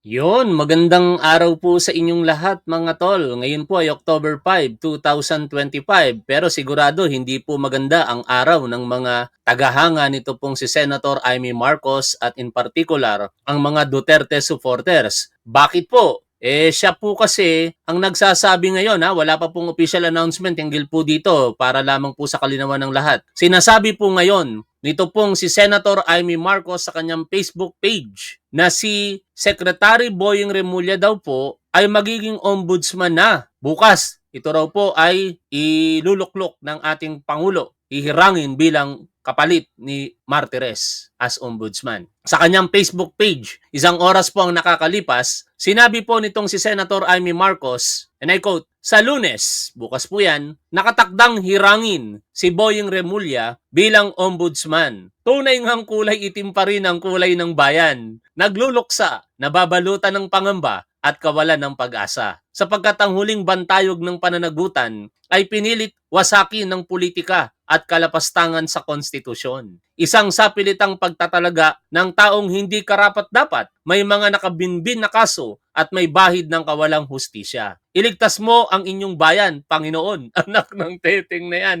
Yon, magandang araw po sa inyong lahat mga tol. Ngayon po ay October 5, 2025. Pero sigurado hindi po maganda ang araw ng mga tagahanga nito pong si Senator Amy Marcos at in particular ang mga Duterte supporters. Bakit po? Siya po kasi ang nagsasabi ngayon, wala pa pong official announcement hinggil po dito para lamang po sa kalinawan ng lahat. Sinasabi po ngayon nito pong si Senator Amy Marcos sa kanyang Facebook page na si Secretary Boying Remulla daw po ay magiging ombudsman na bukas. Ito raw po ay iluluklok ng ating Pangulo, ihirangin bilang kapalit ni Martires as ombudsman. Sa kanyang Facebook page, isang oras po ang nakakalipas, sinabi po nitong si Senator Amy Marcos, and I quote, "Sa Lunes, bukas po yan, nakatakdang hirangin si Boying Remulla bilang ombudsman. Tunay ngang kulay itim pa rin ang kulay ng bayan. Nagluluksa, nababalutan ng pangamba at kawalan ng pag-asa. Sapagkat ang huling bantayog ng pananagutan ay pinilit wasakin ng politika at kalapastangan sa konstitusyon. Isang sapilitang pagtatalaga ng taong hindi karapat-dapat, may mga nakabinbin na kaso at may bahid ng kawalang hustisya. Iligtas mo ang inyong bayan, Panginoon." Anak ng teteng na yan.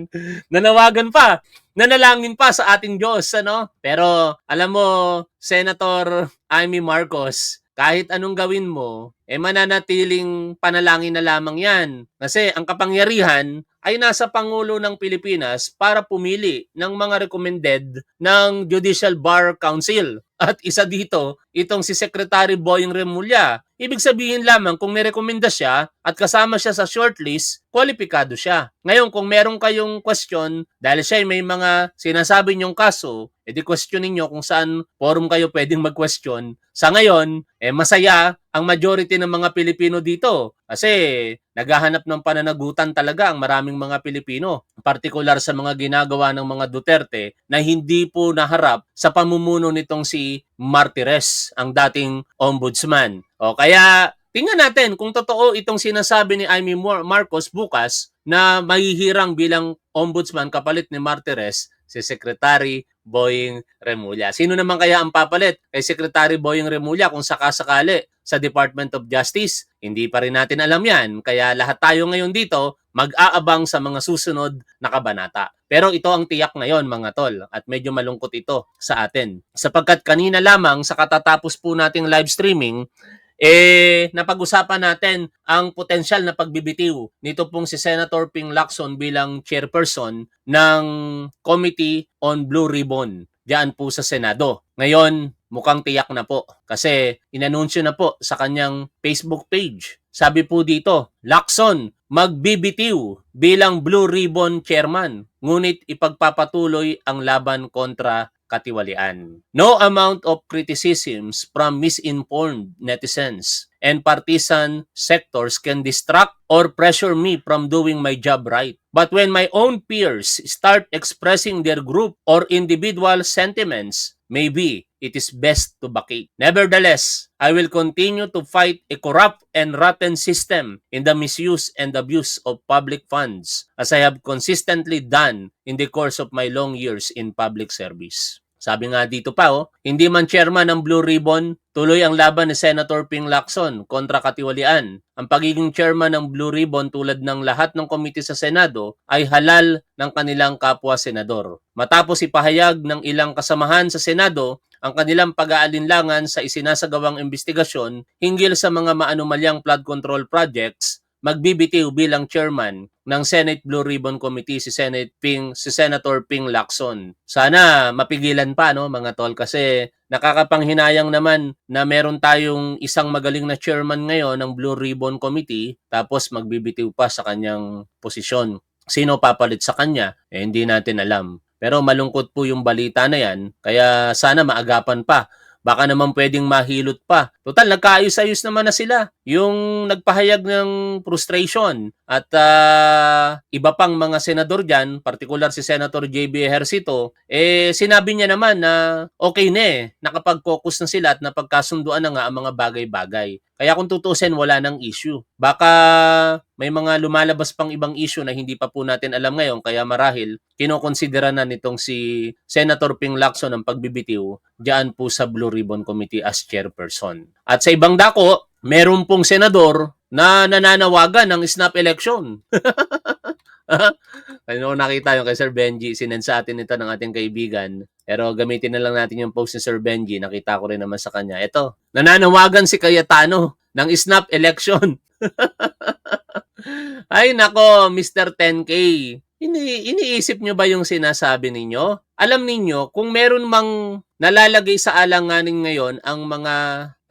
Nanawagan pa, nanalangin pa sa ating Diyos, ano? Pero alam mo, Senator Amy Marcos, kahit anong gawin mo, mananatiling panalangin na lamang yan. Kasi ang kapangyarihan ay nasa Pangulo ng Pilipinas para pumili ng mga recommended ng Judicial Bar Council. At isa dito, itong si Secretary Boying Remulla. Ibig sabihin lamang kung nirekomenda siya at kasama siya sa shortlist, kwalipikado siya. Ngayon, kung meron kayong question, dahil siya may mga sinasabi niyong kaso, edi questionin niyo kung saan forum kayo pwedeng mag-question. Sa ngayon, masaya ang majority ng mga Pilipino dito kasi naghahanap ng pananagutan talaga ang maraming mga Pilipino, partikular sa mga ginagawa ng mga Duterte na hindi po naharap sa pamumuno nitong si Martires, ang dating ombudsman. O kaya tingnan natin kung totoo itong sinasabi ni Amy Marcos bukas na mahihirang bilang ombudsman kapalit ni Martires si Secretary Boying Remulla. Sino naman kaya ang papalit kay Secretary Boying Remulla kung sakasakali sa Department of Justice? Hindi pa rin natin alam yan. Kaya lahat tayo ngayon dito mag-aabang sa mga susunod na kabanata. Pero ito ang tiyak ngayon mga tol at medyo malungkot ito sa atin. Sapagkat kanina lamang sa katatapos po nating live streaming, napag-usapan natin ang potensyal na pagbibitiw nito pong si Senator Ping Lacson bilang chairperson ng Committee on Blue Ribbon diyan po sa Senado. Ngayon, mukhang tiyak na po kasi inanunsyo na po sa kanyang Facebook page. Sabi po dito, Lacson magbibitiw bilang Blue Ribbon Chairman, ngunit ipagpapatuloy ang laban kontra katiwalian. No amount of criticisms from misinformed netizens and partisan sectors can distract or pressure me from doing my job right. But when my own peers start expressing their group or individual sentiments, maybe it is best to vacate. Nevertheless, I will continue to fight a corrupt and rotten system in the misuse and abuse of public funds, as I have consistently done in the course of my long years in public service. Sabi nga dito pa, hindi man chairman ng Blue Ribbon, tuloy ang laban ni Senator Ping Lacson kontra katiwalian. Ang pagiging chairman ng Blue Ribbon tulad ng lahat ng komite sa Senado ay halal ng kanilang kapwa senador. Matapos ipahayag ng ilang kasamahan sa Senado ang kanilang pag-aalinlangan sa isinasagawang investigasyon hinggil sa mga maanumalyang flood control projects, magbibitiw bilang chairman ng Senate Blue Ribbon Committee si Senator Ping Lacson. Sana mapigilan pa mga tol kasi nakakapanghinayang naman na meron tayong isang magaling na chairman ngayon ng Blue Ribbon Committee tapos magbibitiw pa sa kanyang posisyon. Sino papalit sa kanya? Hindi natin alam. Pero malungkot po yung balita na yan, kaya sana maagapan pa. Baka naman pwedeng mahilot pa. Total, nagkaayos-ayos naman na sila. Yung nagpahayag ng frustration at iba pang mga senador dyan, partikular si Senator J.B. Ejercito, sinabi niya naman na okay na nakapag-focus na sila at napagkasunduan na nga ang mga bagay-bagay. Kaya kung tutusin, wala nang issue. Baka may mga lumalabas pang ibang issue na hindi pa po natin alam ngayon, kaya marahil kinokonsidera na nitong si Senator Ping Lacson ang pagbibitiw diyan po sa Blue Ribbon Committee as chairperson. At sa ibang dako, meron pong senador na nananawagan ng snap election. Ano nakita yung kay Sir Benji, sinend sa atin ito ng ating kaibigan. Pero gamitin na lang natin yung post ni Sir Benji, nakita ko rin naman sa kanya. Ito, nananawagan si Cayetano ng snap election. Ay nako, Mr. 10K. Iniisip nyo ba yung sinasabi ninyo? Alam ninyo, kung meron mang nalalagay sa alanganin ngayon ang mga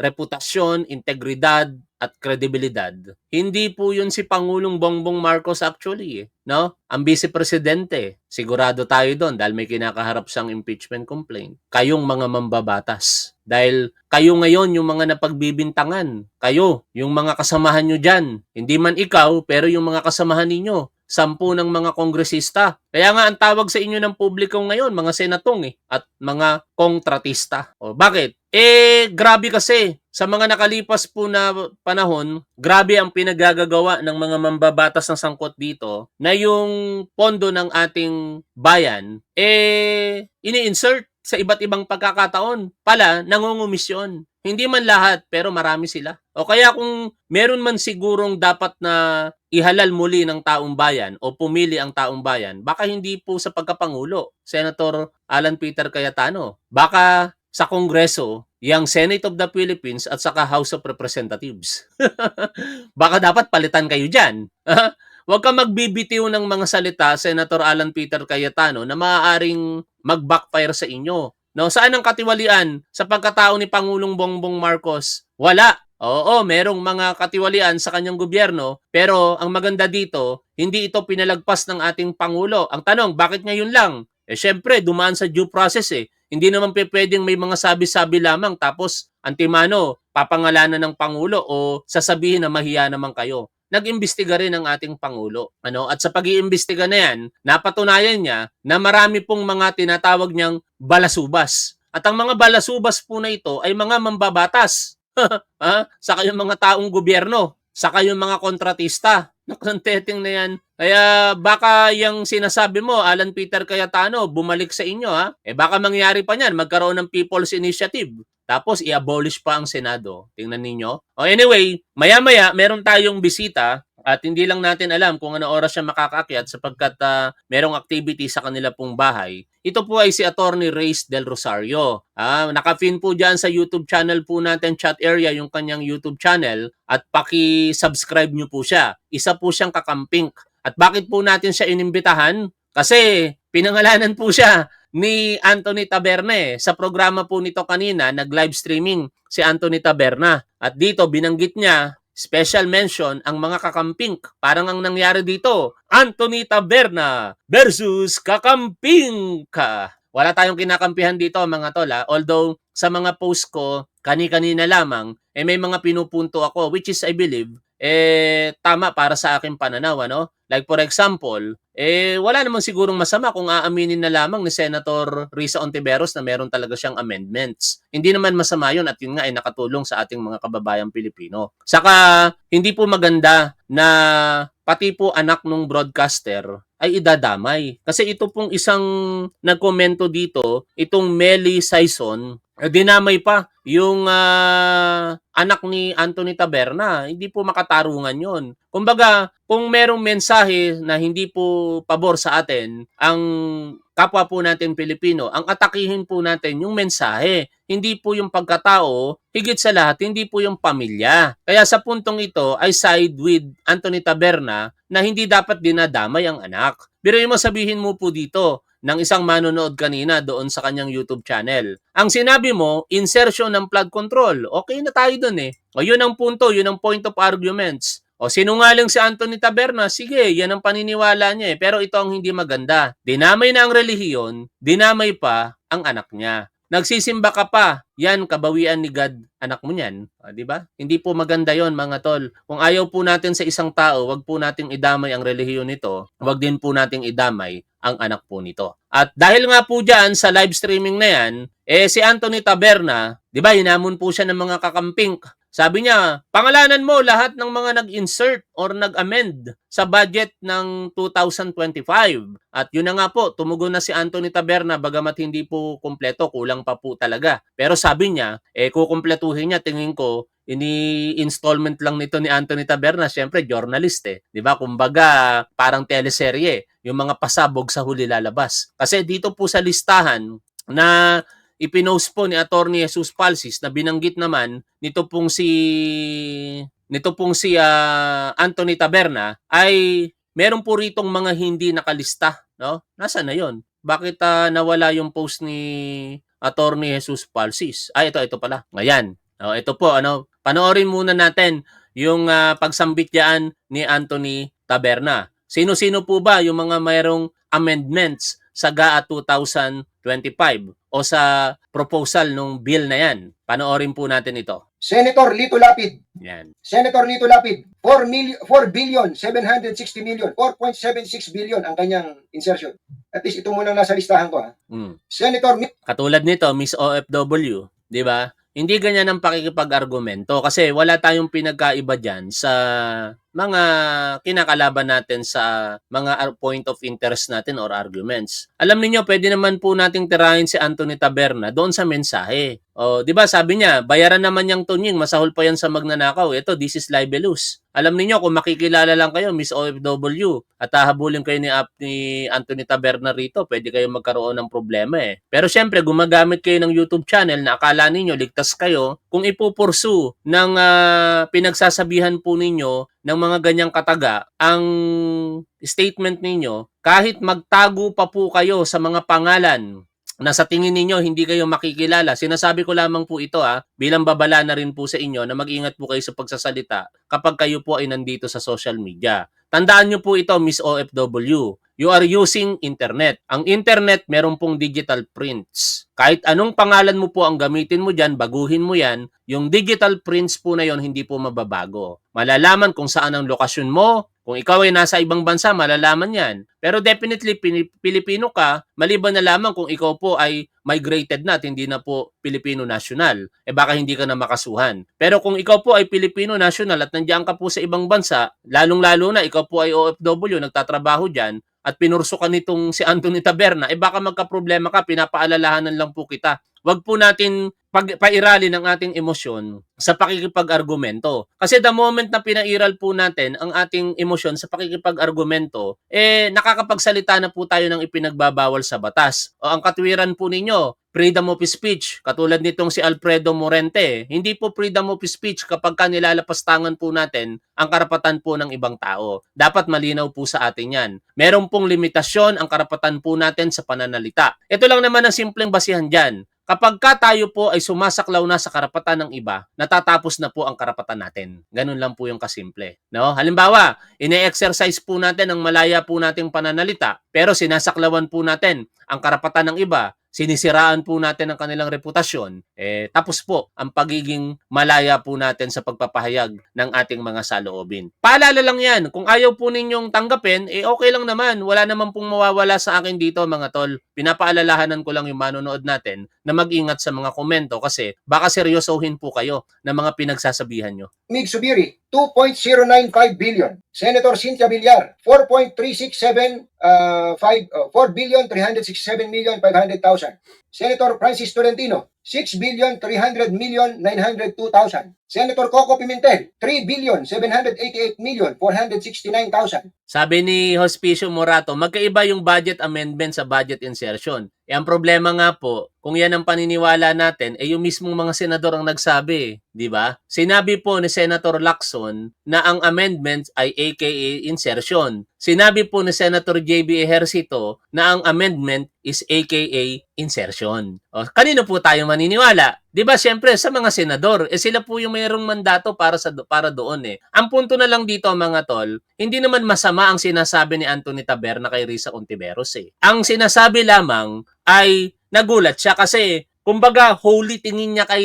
reputasyon, integridad, at kredibilidad, hindi po yun si Pangulong Bongbong Marcos actually. No? Ang Vice Presidente, sigurado tayo doon dahil may kinakaharap siyang impeachment complaint. Kayong mga mambabatas. Dahil kayo ngayon yung mga napagbibintangan. Kayo, yung mga kasamahan nyo dyan. Hindi man ikaw, pero yung mga kasamahan ninyo. 10 ng mga kongresista. Kaya nga ang tawag sa inyo ng publiko ngayon, mga senatong at mga kontratista. O bakit? Grabe kasi. Sa mga nakalipas po na panahon, grabe ang pinagagagawa ng mga mambabatas ng sangkot dito na yung pondo ng ating bayan, ini-insert sa iba't ibang pagkakataon pala nangungumisyon. Hindi man lahat, pero marami sila. O kaya kung meron man sigurong dapat na ihalal muli ng taong bayan o pumili ang taong bayan, baka hindi po sa pagkapangulo, Senator Alan Peter Cayetano. Baka sa Kongreso, yung Senate of the Philippines at saka House of Representatives. Baka dapat palitan kayo dyan. Huwag ka magbibitiw ng mga salita, Senator Alan Peter Cayetano, na maaaring mag-backfire sa inyo. No, saan ang katiwalian sa pagkatao ni Pangulong Bongbong Marcos? Wala. Oo, merong mga katiwalian sa kanyang gobyerno, pero ang maganda dito, hindi ito pinalagpas ng ating Pangulo. Ang tanong, bakit ngayon lang? Syempre, dumaan sa due process Hindi naman pwedeng may mga sabi-sabi lamang tapos antimano, papangalanan ng Pangulo o sasabihin na mahiya naman kayo. Nag-imbestiga rin ang ating Pangulo. At sa pag-iimbestiga na yan, napatunayan niya na marami pong mga tinatawag niyang balasubas. At ang mga balasubas po na ito ay mga mambabatas. Saka yung mga taong gobyerno, saka yung mga kontratista. Nakonteteng na yan. Kaya baka yung sinasabi mo, Alan Peter Cayetano, bumalik sa inyo baka mangyari pa niyan, magkaroon ng People's Initiative. Tapos i-abolish pa ang Senado. Tingnan ninyo. Anyway, maya-maya meron tayong bisita at hindi lang natin alam kung ano oras siya makakaakyat sapagkat merong activity sa kanila pong bahay. Ito po ay si Attorney Reyes Del Rosario. Naka-pin po dyan sa YouTube channel po natin, chat area, yung kanyang YouTube channel at paki-subscribe nyo po siya. Isa po siyang kakamping. At bakit po natin siya inimbitahan? Kasi pinangalanan po siya ni Anthony Taberna. Sa programa po nito kanina, nag-live streaming si Anthony Taberna. At dito binanggit niya, special mention ang mga kakamping. Parang ang nangyari dito, Anthony Taberna versus kakamping ka. Wala tayong kinakampihan dito mga tol Although sa mga post ko, kani-kanina lamang, may mga pinupunto ako which is I believe, tama para sa aking pananaw. Like for example, wala namang sigurong masama kung aaminin na lamang ni Senator Risa Ontiveros na meron talaga siyang amendments. Hindi naman masama yun at yun nga ay nakatulong sa ating mga kababayang Pilipino. Saka, hindi po maganda na pati po anak ng broadcaster ay idadamay. Kasi ito pong isang nagkomento dito, itong Melly Saison, dinamay pa yung anak ni Anthony Taberna. Hindi po makatarungan yon. Kumbaga, kung merong mensahe na hindi po pabor sa atin, ang kapwa po natin Pilipino, ang atakihin po natin yung mensahe. Hindi po yung pagkatao, higit sa lahat, hindi po yung pamilya. Kaya sa puntong ito, I side with Anthony Taberna na hindi dapat dinadamay ang anak. Biruin mo, sabihin mo po dito ng isang manonood kanina doon sa kanyang YouTube channel. Ang sinabi mo, insertion ng flood control. Okay na tayo dun O yun ang punto, yun ang point of arguments. O sinungaling si Anthony Taberna, sige, yan ang paniniwala niya Pero ito ang hindi maganda. Dinamay na ang relihiyon, dinamay pa ang anak niya. Nagsisimba ka pa, yan kabawian ni God, anak mo niyan. Di ba? Hindi po maganda yon mga tol. Kung ayaw po natin sa isang tao, wag po nating idamay ang relihiyon nito, wag din po nating idamay ang anak po nito. At dahil nga po dyan sa live streaming na yan, si Anthony Taberna, di ba, hinamon po siya ng mga kakamping. Sabi niya, pangalanan mo lahat ng mga nag-insert or nag-amend sa budget ng 2025. At yun na nga po, tumugon na si Anthony Taberna bagamat hindi po kumpleto, kulang pa po talaga. Pero sabi niya, kukumpletuhin niya, tingin ko, ini-installment lang nito ni Anthony Taberna, syempre journalist eh, 'di ba? Kumbaga parang teleserye, yung mga pasabog sa huli lalabas. Kasi dito po sa listahan na ipinost po ni Attorney Jesus Palsis na binanggit naman nito pong si Anthony Taberna ay meron po ritong mga hindi nakalista, no? Nasaan na 'yon? Bakit nawala yung post ni Attorney Jesus Palsis? Ito pala. Ayan. Ito po panoorin muna natin yung pagsambit diyan ni Anthony Taberna. Sino-sino po ba yung mga mayroong amendments sa GAA 2025 o sa proposal nung bill na yan? Panoorin po natin ito. Senator Lito Lapid. Yan. Senator Lito Lapid, 4.76 billion ang kanyang insertion. At least ito muna nasa listahan ko. Senator Katulad nito, Miss OFW, di ba? Hindi ganyan ang pakikipag-argumento kasi wala tayong pinagkaiba dyan sa mga kinakalaban natin sa mga point of interest natin or arguments. Alam niyo, pwede naman po nating tirahin si Anthony Taberna doon sa mensahe. Di ba sabi niya, bayaran naman yang tunying, masahol pa yan sa magnanakaw. Ito, this is libelous. Alam niyo kung makikilala lang kayo, Miss OFW, at hahabulin kayo ni Anthony Taberna rito, pwede kayo magkaroon ng problema eh. Pero syempre, gumagamit kayo ng YouTube channel na akala ninyo ligtas kayo kung ipupursu ng pinagsasabihan po ninyo ng mga ganyang kataga ang statement ninyo, kahit magtago pa po kayo sa mga pangalan na sa tingin ninyo hindi kayo makikilala. Sinasabi ko lamang po ito bilang babala na rin po sa inyo na mag-ingat po kayo sa pagsasalita kapag kayo po ay nandito sa social media. Tandaan nyo po ito, Miss OFW. You are using internet. Ang internet, meron pong digital prints. Kahit anong pangalan mo po ang gamitin mo dyan, baguhin mo yan, yung digital prints po na yon hindi po mababago. Malalaman kung saan ang lokasyon mo. Kung ikaw ay nasa ibang bansa, malalaman yan. Pero definitely, Pilipino ka, maliban na lamang kung ikaw po ay migrated na at hindi na po Pilipino national. Baka hindi ka na makasuhan. Pero kung ikaw po ay Pilipino national at nandiyan ka po sa ibang bansa, lalong-lalo na ikaw po ay OFW, nagtatrabaho dyan, at pinurso ka nitong si Anthony Taberna, baka magka-problema ka, pinapaalalahanan lang po kita. Wag po natin pairalin ang ating emosyon sa pakikipag-argumento. Kasi the moment na pinairal po natin ang ating emosyon sa pakikipag-argumento, nakakapagsalita na po tayo ng ipinagbabawal sa batas. O ang katwiran po ninyo, freedom of speech, katulad nitong si Alfredo Morente, hindi po freedom of speech kapag nilalapastangan po natin ang karapatan po ng ibang tao. Dapat malinaw po sa atin yan. Meron pong limitasyon ang karapatan po natin sa pananalita. Ito lang naman ang simpleng basihan dyan. Kapag tayo po ay sumasaklaw na sa karapatan ng iba, natatapos na po ang karapatan natin. Ganun lang po yung kasimple. No? Halimbawa, ine-exercise po natin ang malaya po nating pananalita, pero sinasaklawan po natin ang karapatan ng iba, sinisiraan po natin ang kanilang reputasyon, tapos po ang pagiging malaya po natin sa pagpapahayag ng ating mga saloobin. Paalala lang yan, kung ayaw po ninyong tanggapin, okay lang naman, wala naman pong mawawala sa akin dito mga tol. Pinapaalalahanan ko lang yung manonood natin na mag-ingat sa mga komento kasi baka seryosohin po kayo ng mga pinagsasabihan nyo. Mig Subiri, 2.095 billion. Senator Cynthia Villar, 4.367,500,000. Senator Francis Tolentino, 6,300,902,000. Senator Coco Pimentel, 3,788,469,000. Sabi ni Hospicio Morato, magkaiba yung budget amendment sa budget insertion. Ang problema nga po, kung yan ang paniniwala natin, yung mismong mga senador ang nagsabi, di ba? Sinabi po ni Senator Lacson na ang amendment ay aka insertion. Sinabi po ni Senator JB Ejercito na ang amendment is aka insertion. Kanino po tayo maniniwala? 'Di ba? Siyempre sa mga senador, sila po yung mayroong mandato para doon eh. Ang punto na lang dito mga tol, hindi naman masama ang sinasabi ni Anthony Taberna kay Risa Ontiveros eh. Ang sinasabi lamang ay nagulat siya kasi kumbaga holy tingin niya kay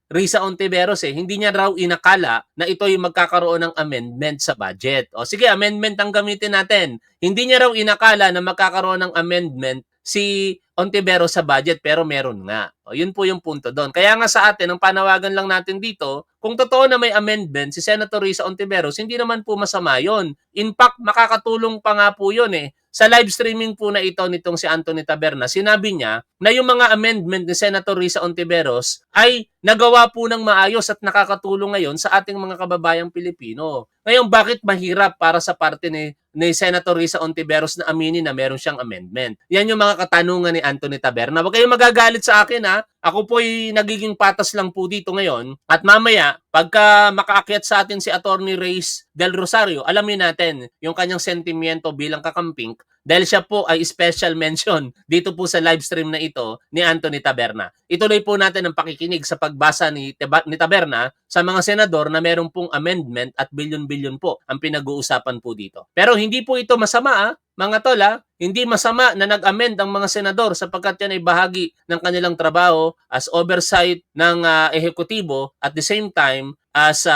Risa Ontiveros eh. Hindi niya raw inakala na ito yung magkakaroon ng amendment sa budget. Sige, amendment ang gamitin natin. Hindi niya raw inakala na magkakaroon ng amendment si Ontiveros sa budget pero meron nga. O, yun po yung punto doon. Kaya nga sa atin, ang panawagan lang natin dito, kung totoo na may amendment si Senator Risa Ontiveros, hindi naman po masama yun. In fact, makakatulong pa nga po yun eh. Sa live streaming po na ito nitong si Anthony Taberna, sinabi niya na yung mga amendment ni Senator Risa Ontiveros ay nagawa po ng maayos at nakakatulong ngayon sa ating mga kababayang Pilipino. Ngayon, bakit mahirap para sa parte ni Senator Risa Ontiveros na aminin na meron siyang amendment? Yan yung mga katanungan ni Anthony Taberna. Huwag kayong magagalit sa akin ha. Ako po'y nagiging patas lang po dito ngayon. At mamaya, pagka makaakyat sa atin si Attorney Reyes Del Rosario, alamin natin yung kanyang sentimiento bilang kakamping dahil siya po ay special mention dito po sa live stream na ito ni Anthony Taberna. Ituloy po natin ang pakikinig sa pagbasa ni Taberna sa mga senador na meron pong amendment at bilyon-bilyon po ang pinag-uusapan po dito. Pero hindi po ito masama mga tol hindi masama na nag-amend ang mga senador sapagkat yan ay bahagi ng kanilang trabaho as oversight ng ehekutibo at the same time as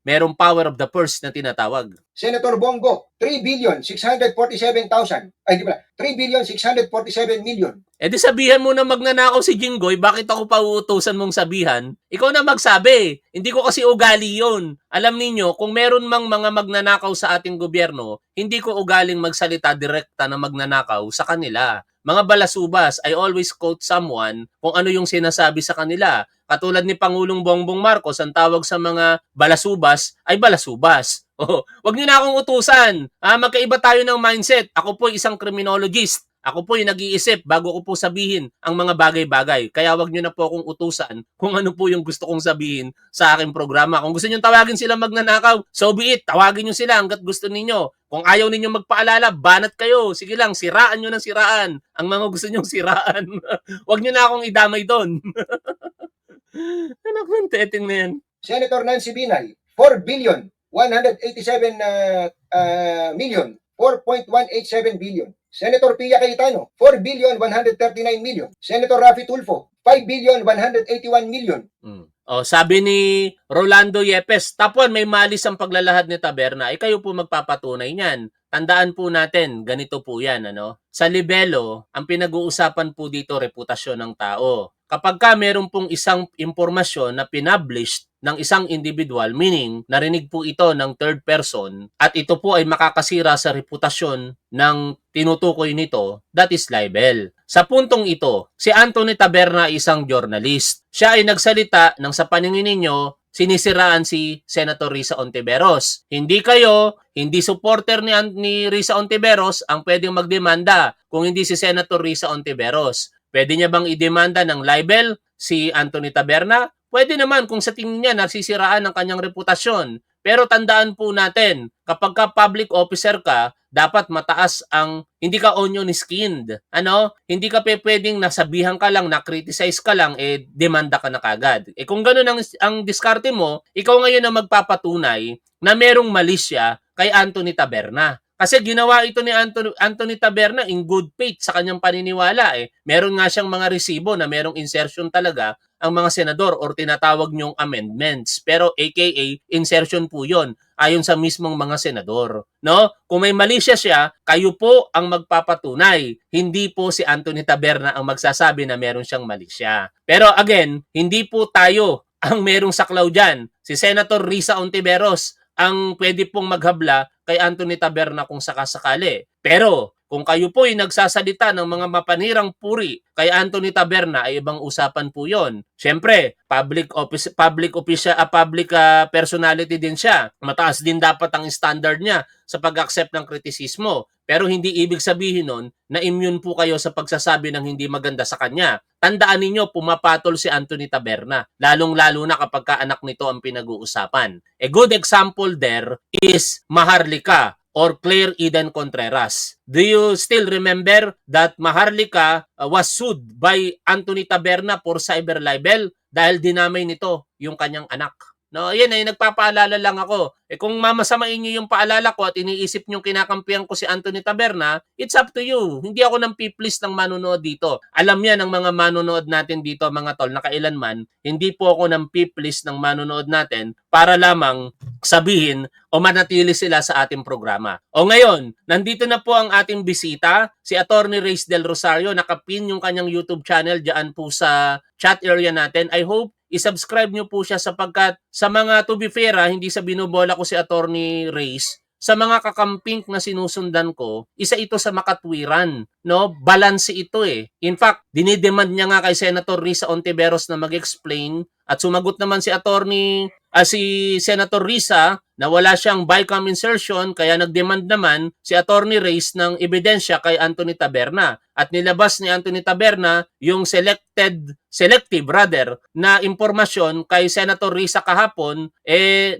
merong power of the purse na tinatawag. Senator Bongo, 3,647,000. Ay, di ba? 3,647 million. Eh di sabihan mo na magnanakaw si Jinggoy, bakit ako pa uutusan mong sabihan? Ikaw na magsabi. Hindi ko kasi ugali yun. Alam ninyo, kung meron mang mga magnanakaw sa ating gobyerno, hindi ko ugaling magsalita direkta na magnanakaw sa kanila. Mga balasubas, I always quote someone kung ano yung sinasabi sa kanila. Katulad ni Pangulong Bongbong Marcos, ang tawag sa mga balasubas ay balasubas. Oh, wag niyo na akong utusan. Magkaiba tayo ng mindset. Ako po isang criminologist. Ako po yung nag-iisip bago ko po sabihin ang mga bagay-bagay. Kaya wag niyo na po akong utusan kung ano po yung gusto kong sabihin sa aking programa. Kung gusto niyo tawagin sila magnanakaw, so be it. Tawagin niyo sila hangga't gusto ninyo. Kung ayaw ninyo magpaalala, banat kayo. Sige lang, siraan niyo ng siraan ang mga gusto niyong siraan. Wag niyo na akong idamay doon. Anak ng teteng na yan. Senator Nancy Binay, 4 billion 187 million, 4.187 billion. Senator Pia Cayetano, 4 billion 139 million. Senator Raffy Tulfo, 5 billion 181 million. Oh, sabi ni Rolando Yepes, tapuan may malis ang paglalahad ni Taberna. Kayo po magpapatunay niyan. Tandaan po natin, ganito po yan. Sa libelo, ang pinag-uusapan po dito, reputasyon ng tao. Kapag ka meron pong isang impormasyon na pinublish ng isang individual, meaning narinig po ito ng third person at ito po ay makakasira sa reputasyon ng tinutukoy nito, that is libel. Sa puntong ito, si Anthony Taberna ay isang journalist. Siya ay nagsalita ng sa paningin ninyo, sinisiraan si Senator Risa Ontiveros. Hindi kayo, hindi supporter ni Risa Ontiveros ang pwedeng magdemanda kung hindi si Senator Risa Ontiveros. Pwede niya bang idemanda ng libel si Anthony Taberna? Pwede naman kung sa tingin niya nasisiraan ang kanyang reputasyon. Pero tandaan po natin, kapag ka public officer ka, dapat mataas ang, hindi ka onion skinned. Hindi ka pwedeng nasabihan ka lang, na-criticize ka lang, demanda ka na kagad. Kung ganun ang diskarte mo, ikaw ngayon ang magpapatunay na merong malisya kay Anthony Taberna. Kasi ginawa ito ni Anthony Taberna in good faith sa kanyang paniniwala. Meron nga siyang mga resibo na merong insertion talaga ang mga senador or tinatawag niyong amendments. Pero aka insertion po yon ayon sa mismong mga senador. Kung may mali siya, kayo po ang magpapatunay. Hindi po si Anthony Taberna ang magsasabi na meron siyang mali siya. Pero again, hindi po tayo ang merong saklaw dyan. Si Senator Risa Ontiveros ang pwede pong maghabla kay Anthony Taberna kung sakasakali. Pero kung kayo po ay nagsasalita ng mga mapanirang puri kay Anthony Taberna ay ibang usapan po yon. Siyempre, public personality din siya. Mataas din dapat ang standard niya sa pag-accept ng kritisismo. Pero hindi ibig sabihin nun na immune po kayo sa pagsasabi ng hindi maganda sa kanya. Tandaan ninyo, pumapatol si Anthony Taberna. Lalong-lalo na kapag kaanak nito ang pinag-uusapan. A good example there is Maharlika or Claire Eden Contreras. Do you still remember that Maharlika was sued by Anthony Taberna for cyber libel dahil dinamay nito yung kanyang anak? No, yan ay nagpapaalala lang ako. Kung mamasamain niyo yung paalala ko at iniisip niyo kinakampihan ko si Anthony Taberna, it's up to you. Hindi ako nang piplis ng manonood dito. Alam yan ng mga manonood natin dito, mga tol, na kailanman, hindi po ako nang piplis ng manonood natin para lamang sabihin o manatili sila sa ating programa. O ngayon, nandito na po ang ating bisita, si Attorney Reyes Del Rosario. Nakapin yung kanyang YouTube channel dyan po sa chat area natin. I hope i-subscribe nyo po siya sapagkat sa mga, to be fair, hindi sa binubola ko si Attorney Reyes, sa mga kakamping na sinusundan ko, isa ito sa makatwiran, no? Balanse ito eh. In fact, dinidemand niya nga kay Senator Risa Ontiveros na mag-explain at sumagot naman si Senator Risa na wala siyang BICAM insertion kaya nagdemand naman si Attorney Reyes ng ebidensya kay Anthony Taberna. At nilabas ni Anthony Taberna yung selective na impormasyon kay Senator Risa kahapon.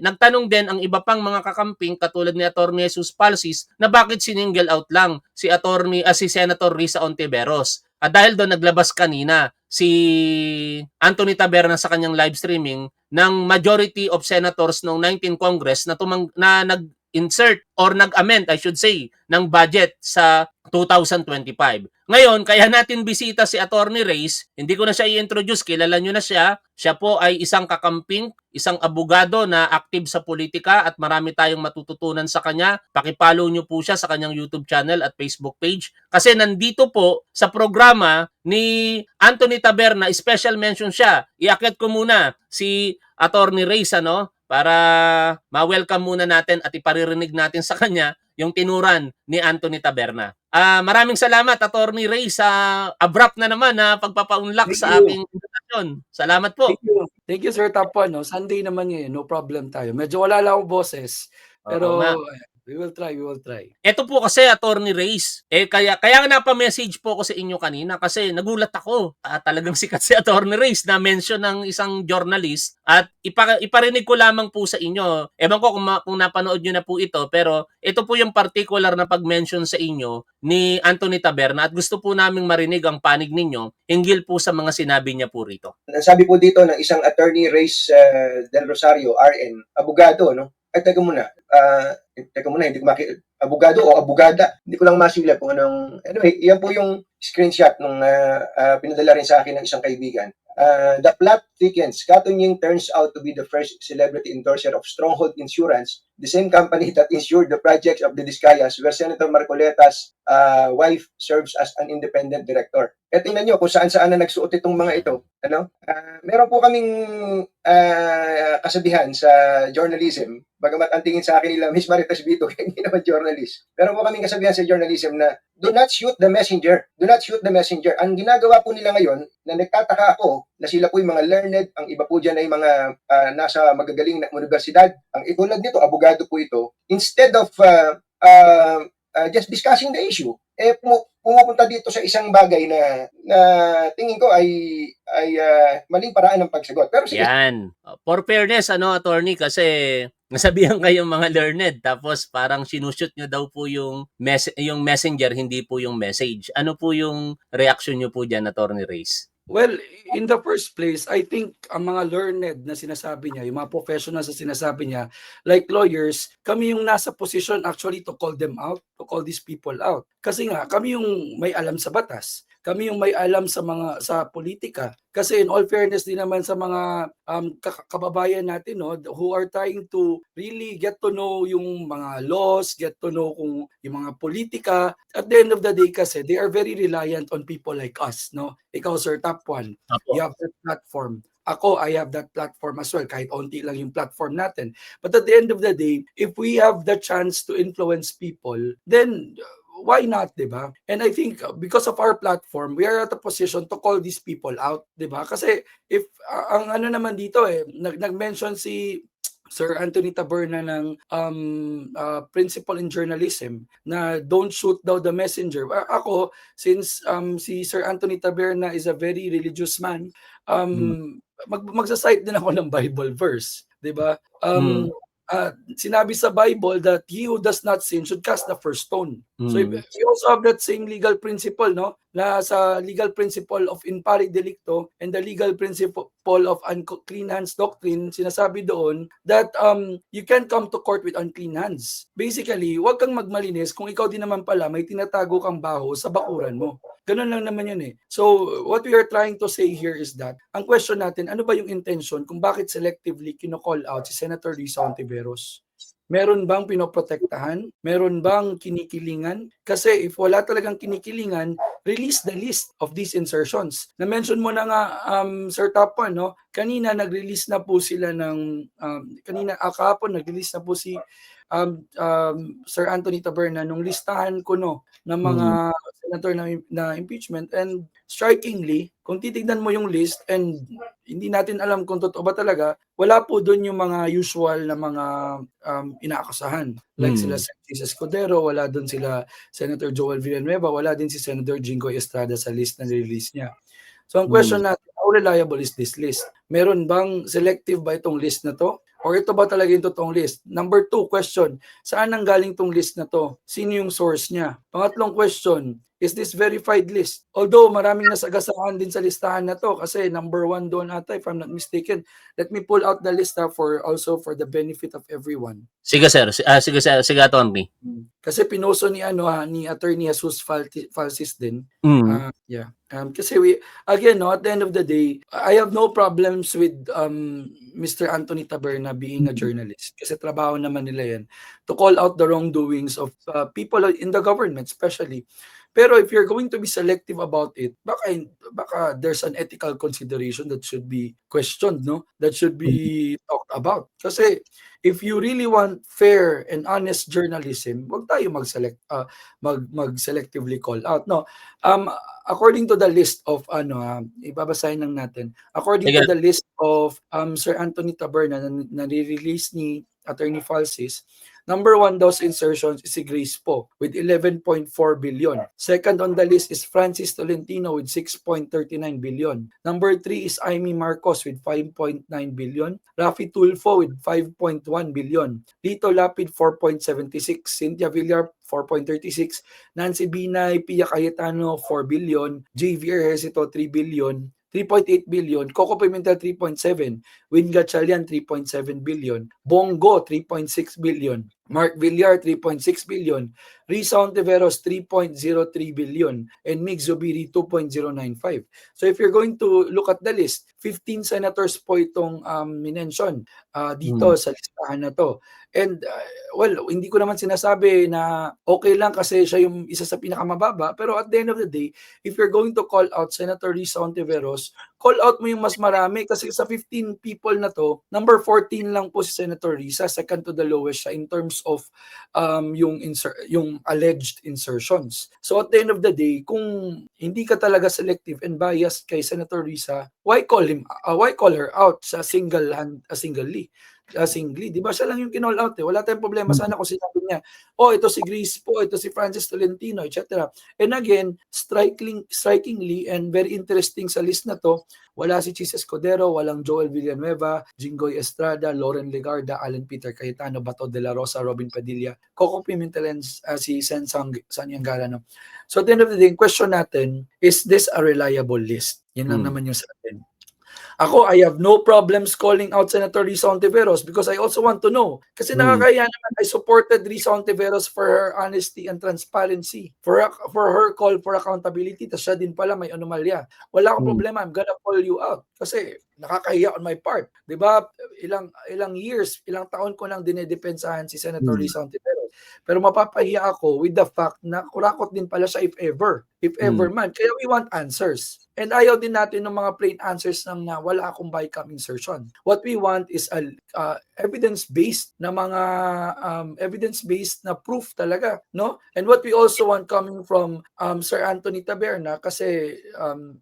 Nagtanong din ang iba pang mga kakamping katulad ni Attorney Jesus Palsis na bakit siningle out lang si Senator Risa Ontiveros. At dahil doon naglabas kanina si Anthony Taberna sa kanyang live streaming ng majority of senators noong 19 Congress na nag-insert or nag-amend, I should say, ng budget sa 2025. Ngayon, kaya natin bisita si Attorney Reyes, hindi ko na siya i-introduce, kilala nyo na siya. Siya po ay isang kakamping, isang abogado na active sa politika at marami tayong matututunan sa kanya. Pakipollow nyo po siya sa kanyang YouTube channel at Facebook page. Kasi nandito po sa programa ni Anthony Taberna, special mention siya. Iakyat ko muna si Attorney Reyes, para ma-welcome muna natin at iparirinig natin sa kanya yung tinuran ni Anthony Taberna. Maraming salamat, Attorney Reyes, sa abrupt na naman na pagpapaunlak sa ating invitation. Salamat po. Thank you, Sir Tapuan. Sunday naman ngayon, no problem tayo. Medyo wala lang akong boses, pero we will try. Ito po kasi, Attorney Reyes, kaya nga napa-message po ako sa inyo kanina kasi nagulat ako. Talagang sikat si Attorney Reyes na mention ng isang journalist at iparinig ko lamang po sa inyo. Ewan ko kung napanood nyo na po ito, pero ito po yung particular na pag-mention sa inyo ni Anthony Taberna at gusto po naming marinig ang panig ninyo hinggil po sa mga sinabi niya po rito. Sabi po dito ng isang Attorney Reyes Del Rosario, RN, abogado, no? Teka muna, hindi ko abogado o abogada, hindi ko lang masilap kung anong, anyway, yan po yung screenshot nung pinadala rin sa akin ng isang kaibigan. The plot thickens. Katunying turns out to be the first celebrity endorser of Stronghold Insurance, the same company that insured the projects of the Discayas, where Senator Marcoleta's wife serves as an independent director. Tingnan nyo kung saan-saan na nagsuot itong mga ito. Meron po kaming kasabihan sa journalism, bagamat ang tingin sa akin nila, Miss Marites Vito, hindi naman journalist. Meron po kaming kasabihan sa journalism na do not shoot the messenger. Do not shoot the messenger. Ang ginagawa po nila ngayon, na nagtataka ako, na sila po yung mga learned, ang iba po dyan ay mga nasa magagaling na universidad. Ang itulad nito, abogado po ito. Instead of just discussing the issue, pumupunta dito sa isang bagay na tingin ko ay maling paraan ng pagsagot. Pero sige. Yan. For fairness, attorney, kasi nasabihan kayong mga learned tapos parang sinushoot nyo daw po yung messenger, hindi po yung message. Ano po yung reaction nyo po dyan, Attorney Reyes? Well, in the first place, I think ang mga learned na sinasabi niya, yung mga professionals na sinasabi niya, like lawyers, kami yung nasa position actually to call them out, to call these people out. Kasi nga, kami yung may alam sa batas. Kami yung may alam sa politika. Kasi in all fairness din naman sa mga kababayan natin, no, who are trying to really get to know yung mga laws, get to know kung yung mga politika. At the end of the day kasi, they are very reliant on people like us, no? Ikaw, Sir Tapuan, you have that platform. Ako, I have that platform as well, kahit onti lang yung platform natin. But at the end of the day, if we have the chance to influence people, then why not, diba? And I think because of our platform, we are at a position to call these people out, diba? Kasi if ang ano naman dito nag-mention si Sir Anthony Taberna ng principle in journalism na don't shoot daw the messenger. Ako, since si Sir Anthony Taberna is a very religious man, magsa-cite din ako ng Bible verse, 'di ba? Sinabi sa Bible that he who does not sin should cast the first stone. So if Mm. we also have that same legal principle, no? Na sa legal principle of in pari delicto and the legal principle of unclean hands doctrine, sinasabi doon that you can come to court with unclean hands. Basically, huwag kang magmalinis kung ikaw din naman pala may tinatago kang baho sa bakuran mo. Ganun lang naman yun eh. So what we are trying to say here is that ang question natin, ano ba yung intention kung bakit selectively kino-call out si Senator Risa Hontiveros? Meron bang pinoprotektahan? Meron bang kinikilingan? Kasi if wala talagang kinikilingan, release the list of these insertions. Na-mention mo na nga, Sir Tapan, no? Kanina nag-release na po sila ng, kahapon nag-release na po si Sir Anthony Taberna nung listahan ko no ng mga senator na impeachment, and strikingly, kung titignan mo yung list and hindi natin alam kung totoo ba talaga, wala po doon yung mga usual na mga inaakusahan. Like sila Jesus Escudero, wala doon sila Senator Joel Villanueva, wala din si Senator Jinggoy Estrada sa list na release niya. So ang question natin, how reliable is this list? Meron bang selective ba itong list na to? Or ito ba talaga yung totoong list? Number 2, question, saan nanggaling tong list na to? Sino yung source niya? Pangatlong question, is this verified list? Although maraming nasagasaan din sa listahan na to kasi number 1 doon ata if I'm not mistaken. Let me pull out the list for the benefit of everyone. Sige sir, sige Atty. Kasi pinoso ni ni Attorney Jesus Falsis din. Kasi again at the end of the day, I have no problems with Mr. Anthony Taberna being a journalist kasi trabaho naman nila yan to call out the wrongdoings of people in the government especially. Pero if you're going to be selective about it, baka there's an ethical consideration that should be questioned, no? That should be talked about. Kasi if you really want fair and honest journalism, wag tayo mag-selectively call out, no? According to the list of ibabasahin lang natin. According to the list of Sir Anthony Taberna na nire-release ni Attorney Falsis, number 1 daw sa insertions is si Grace Poe with 11.4 billion. Second on the list is Francis Tolentino with 6.39 billion. Number 3 is Amy Marcos with 5.9 billion. Raffy Tulfo with 5.1 billion. Lito Lapid 4.76. Cynthia Villar 4.36. Nancy Binay, Pia Cayetano 4 billion. JV Ejercito 3 billion. 3.8 billion, Coco Pimentel 3.7, Win Gatchalian 3.7 billion, Bongo 3.6 billion, Mark Villar 3.6 billion, Risa Hontiveros 3.03 billion, and Mig Zubiri 2.095. So if you're going to look at the list, 15 senators po itong minention dito sa listahan na to. And hindi ko naman sinasabi na okay lang kasi siya yung isa sa pinakamababa, pero at the end of the day, if you're going to call out Senator Risa Hontiveros, call out mo yung mas marami kasi sa 15 people na to, number 14 lang po si Senator Risa, second to the lowest siya in terms of yung alleged insertions. So at the end of the day, kung hindi ka talaga selective and biased kay Senator Risa, why call her out sa singly? Di ba siya lang yung kinall out wala tayong problema sana kung sinabi niya ito si Grace po, ito si Francis Tolentino, etc. And again, strikingly and very interesting sa list na to, wala si Jesus Escudero, walang Joel Villanueva, Jinggoy Estrada, Lauren Legarda, Alan Peter Cayetano, Bato de la Rosa, Robin Padilla, Coco Pimentel, si Sen Sanyangara, no? So at the end of the day, question natin, is this a reliable list? Yan lang naman yung sa atin. Ako, I have no problems calling out Senator Risa Hontiveros because I also want to know. Kasi nakakaya naman, I supported Risa Hontiveros for her honesty and transparency, for her call for accountability. Tapos siya din pala may anomalya. Wala akong problema, I'm gonna call you out. Kasi nakakahiya on my part. Diba? Ilang years, ilang taon ko nang dinedepensahan si Senator Risa Hontiveros. Pero mapapahiya ako with the fact na kurakot din pala siya if ever man. Kaya we want answers. And ayaw din natin ng mga plain answers ng na wala akong bycam insertion. What we want is a evidence-based na mga evidence-based na proof talaga, no? And what we also want coming from Sir Anthony Taberna kasi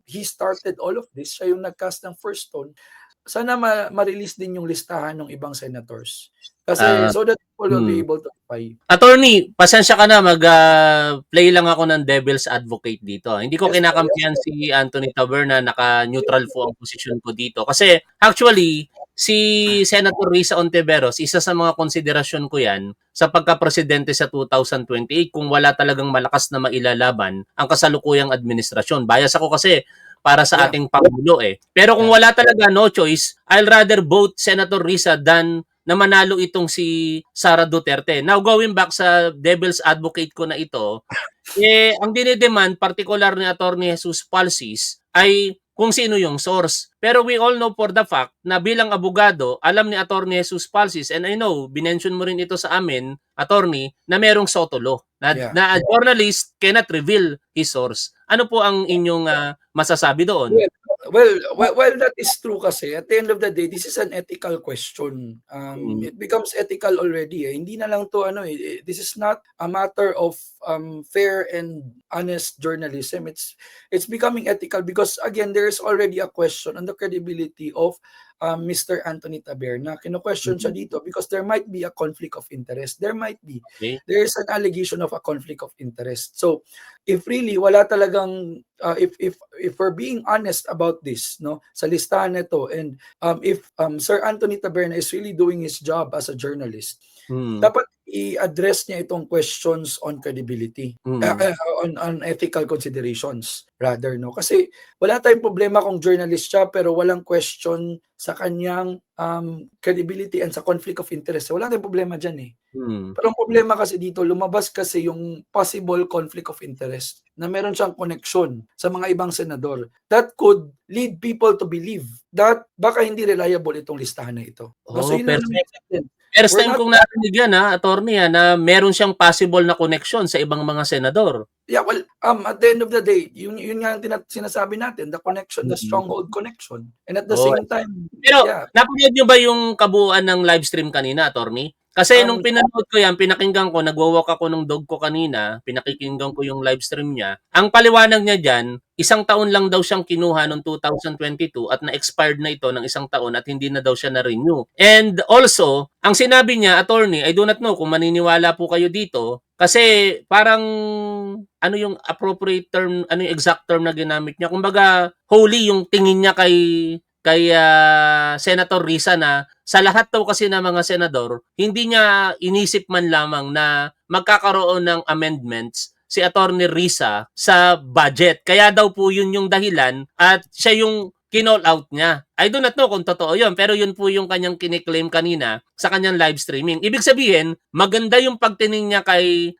he started all of this, siya yung nagcast ng first stone. Sana ma-release din yung listahan ng ibang senators. Kasi so that people will be able to apply. Attorney, pasensya ka na, play lang ako ng devil's advocate dito. Hindi ko kinakampihan si Anthony Taberna, naka-neutral po ang posisyon ko dito. Kasi actually, si Senator Risa Ontiveros, isa sa mga konsiderasyon ko yan sa pagka-presidente sa 2028 kung wala talagang malakas na mailalaban ang kasalukuyang administrasyon. Bias ako kasi para sa Yeah. ating Pangulo eh. Pero kung wala talaga no choice, I'll rather vote Senator Risa than na manalo itong si Sara Duterte. Now, going back sa devil's advocate ko na ito, ang dinidemand, particular ni Attorney Jesus Palsis, ay kung sino yung source. Pero we all know for the fact na bilang abogado, alam ni Attorney Jesus Palsis, and I know, binention mo rin ito sa amin, Attorney, na merong SOTO na, Yeah. na a journalist cannot reveal his source. Ano po ang inyong masasabi doon? Well, that is true kasi at the end of the day, this is an ethical question. It becomes ethical already. Hindi na lang to this is not a matter of fair and honest journalism. It's becoming ethical because again, there is already a question on the credibility of Mr. Anthony Taberna. Kino-question siya dito because there might be a conflict of interest. There might be. Okay. There is an allegation of a conflict of interest. So, if really wala talagang if we're being honest about this, no, sa listahan nito, and if Sir Anthony Taberna is really doing his job as a journalist, dapat i-address niya itong questions on credibility, on ethical considerations rather, no, kasi wala tayong problema kung journalist siya pero walang question sa kanyang credibility and sa conflict of interest. Wala tayong problema dyan eh. Pero ang problema kasi dito, lumabas kasi yung possible conflict of interest na meron siyang connection sa mga ibang senador that could lead people to believe that baka hindi reliable itong listahan na ito. No, so yun lang naman natin. First We're time not- kong narinig yan, attorney, na meron siyang possible na connection sa ibang mga senador. Yeah, well, at the end of the day, yun nga ang sinasabi natin, the connection, the stronghold connection. And at the same time, Pero, yeah, napanood nyo ba yung kabuuan ng live stream kanina, attorney? Kasi nung pinanood ko yan, pinakinggan ko, nagwo-walk ako ng dog ko kanina, pinakikinggan ko yung live stream niya. Ang paliwanag niya dyan, 1 taon lang daw siyang kinuha noong 2022 at na-expired na ito ng 1 taon at hindi na daw siya na-renew. And also, ang sinabi niya, attorney, I do not know kung maniniwala po kayo dito, kasi parang ano yung appropriate term, ano yung exact term na ginamit niya. Kumbaga, holy yung tingin niya kay Senator Risa na sa lahat daw kasi ng mga senador, hindi niya inisip man lamang na magkakaroon ng amendments si Attorney Risa sa budget. Kaya daw po yun yung dahilan at siya yung kinall out niya. I do not know kung totoo yun, pero yun po yung kanyang kiniklaim kanina sa kanyang live streaming. Ibig sabihin, maganda yung pagtingin niya kay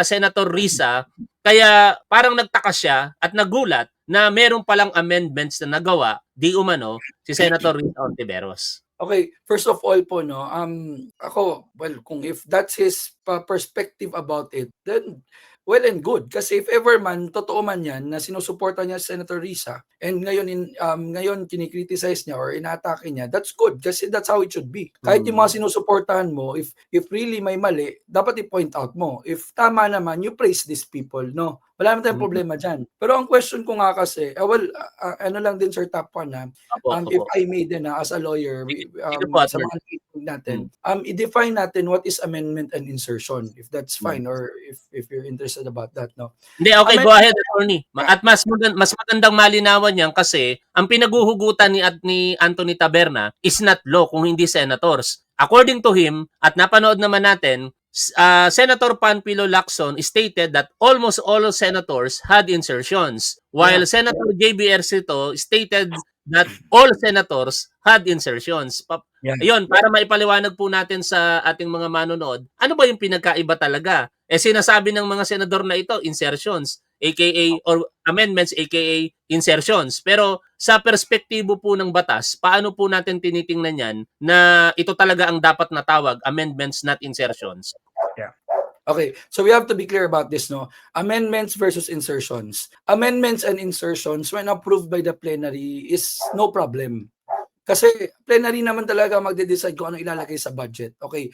Senator Risa, kaya parang nagtaka siya at nagulat na meron palang amendments na nagawa di umano si Senator Risa Ontiveros. okay, first of all po, no, ako, well, kung if that's his perspective about it, then well and good. Kasi if ever man, totoo man yan na sinusuporta niya si Senator Risa and ngayon kinikriticize niya or inaatake niya, that's good kasi that's how it should be. Kahit yung mga sinusuportahan mo, if really may mali, dapat i-point out mo. If tama naman, you praise these people, no? Wala naman tayong problema dyan. Pero ang question ko nga kasi, ano lang din Sir Tapwan na, if I may din as a lawyer, sa mga natin, i-define natin what is amendment and insertion, if that's fine or if you're interested about that, no? Hindi, okay, go ahead, attorney. At mas magandang malinawan yan kasi ang pinaguhugutan ni Anthony Taberna is not law kung hindi senators. According to him, at napanood naman natin, Senator Panfilo Lacson stated that almost all senators had insertions, while Senator J.B. Ercito stated that all senators had insertions. Ayun, para maipaliwanag po natin sa ating mga manonood, ano ba yung pinagkaiba talaga? Sinasabi ng mga senador na ito, insertions, aka or amendments, aka insertions. Pero sa perspektibo po ng batas, paano po natin tinitingnan yan na ito talaga ang dapat na tawag, amendments not insertions? Okay, so we have to be clear about this, no? Amendments versus insertions. Amendments and insertions, when approved by the plenary, is no problem. Kasi plenary naman talaga magde-decide kung ano ilalagay sa budget. Okay,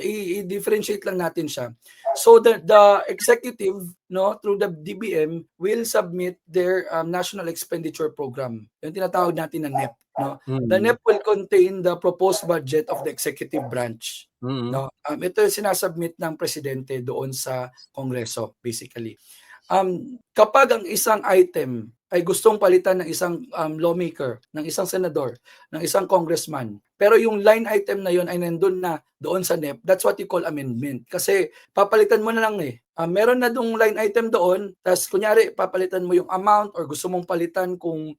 i-differentiate lang natin siya. So the executive, no, through the DBM will submit their National Expenditure Program. Yung tinatawag natin na NEP, no? The NEP will contain the proposed budget of the executive branch. No, ito yung sinasubmit ng presidente doon sa Kongreso basically. Kapag ang isang item ay gustong palitan ng isang lawmaker, ng isang senador, ng isang congressman, pero yung line item na yon ay nandun na doon sa NEP, that's what you call amendment. Kasi papalitan mo na lang eh. Meron na dong line item doon, tapos kunyari papalitan mo yung amount or gusto mong palitan kung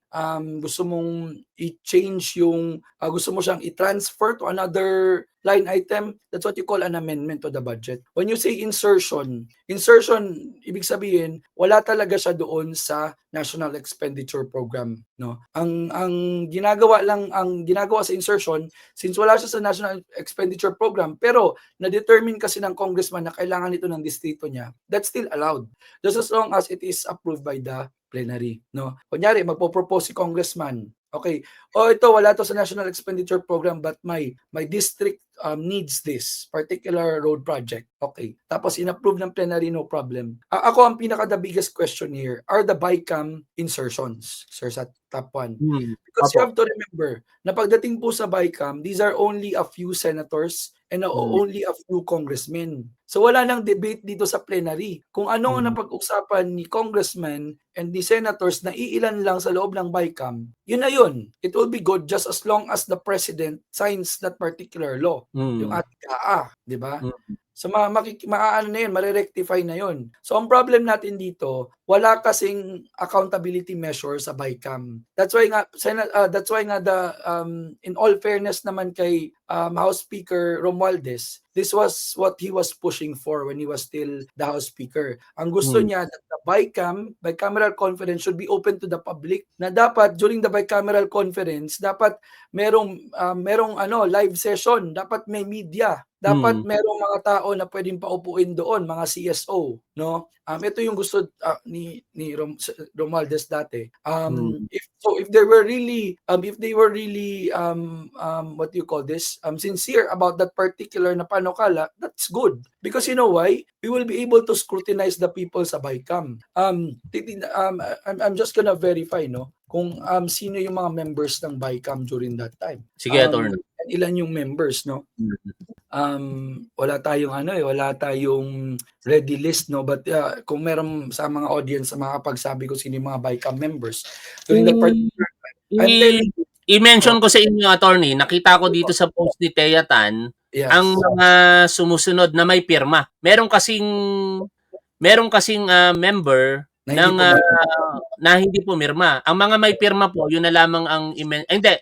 gusto mong i-change yung, gusto mo siyang i-transfer to another line item, that's what you call an amendment to the budget. When you say insertion, ibig sabihin, wala talaga siya doon sa National Expenditure Program, no? Ang ginagawa sa insertion, since wala siya sa National Expenditure Program, pero na-determine kasi ng congressman na kailangan ito ng distrito niya, that's still allowed. Just as long as it is approved by the plenary, no? Kunyari, magpo-propose si congressman, okay, ito wala to sa National Expenditure Program but my district needs this particular road project. Okay. Tapos in-approve ng plenary, no problem. Ako ang the biggest question here are the BICAM insertions, sir, sa top 1. Because you have to remember na pagdating po sa BICAM, these are only a few senators and only a few congressmen. So wala nang debate dito sa plenary. Kung ano ang napag-usapan ni congressman and the senators na iilan lang sa loob ng BICAM, yun na yun. It will be good just as long as the president signs that particular law. Yung ating di ba? So maaano na yun, marirectify na yun. So ang problem natin dito, wala kasing accountability measure sa BICAM. That's why nga in all fairness naman kay House Speaker Romualdez, this was what he was pushing for when he was still the House Speaker. Ang gusto niya that the bicameral conference should be open to the public, na dapat during the bicameral conference dapat merong live session, dapat may media, dapat merong mga tao na pwedeng paupuin doon, mga CSO, no? Ito yung gusto ni Romualdez dati. If they were really what do you call this, sincere about that particular na panukala, that's good. Because you know why? We will be able to scrutinize the people sa BICAM. I'm just gonna verify, no, kung sino yung mga members ng BICAM during that time. Sige, Atty. Ilan yung members, no? Wala tayong ready list, no, but kung meron sa mga audience sa mga pagsabi ko sino yung mga BICAM members during that particular time. I-mention ko sa inyo, attorney, nakita ko dito sa post ni Thea Tan, yes, ang mga sumusunod na may pirma. Meron kasing member na hindi pumirma. Ang mga may pirma po, yun na lamang ang